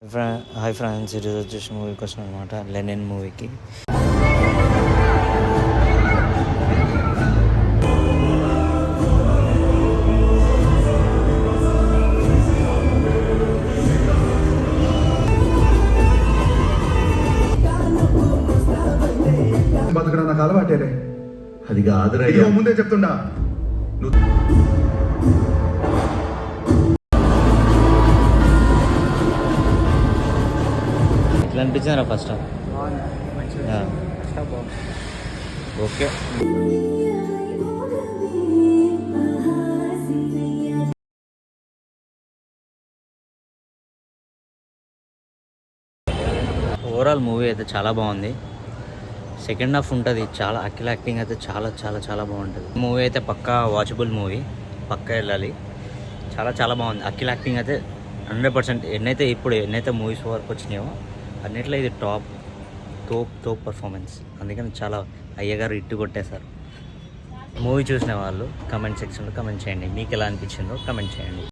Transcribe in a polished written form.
Hi friends, ఈరోజు వచ్చేసి మూవీకి వచ్చిన అనమాట. లెనిన్ మూవీకి. బతకడం నాకు అలవాటేలే. అది కాదురా, ఇదిగో ముందే చెప్తుండా. ఎట్లా అనిపించిందిరా first half? Okay. Overall movie అయితే చాలా బాగుంది. సెకండ్ హాఫ్ ఉంటుంది, చాలా అఖిల్ యాక్టింగ్ అయితే చాలా చాలా చాలా బాగుంటుంది. మూవీ అయితే పక్కా వాచబుల్ మూవీ, పక్కా వెళ్ళాలి. చాలా చాలా బాగుంది. అఖిల్ యాక్టింగ్ అయితే 100%. ఎన్నైతే మూవీస్ వరకు వచ్చినాయో అన్నిట్లో ఇది తోప్ పర్ఫార్మెన్స్. అందుకని చాలా అయ్యగారు ఇట్టు కొట్టేశారు. మూవీ చూసిన వాళ్ళు కమెంట్ సెక్షన్లో కమెంట్ చేయండి, మీకు ఎలా అనిపించిందో కమెంట్ చేయండి.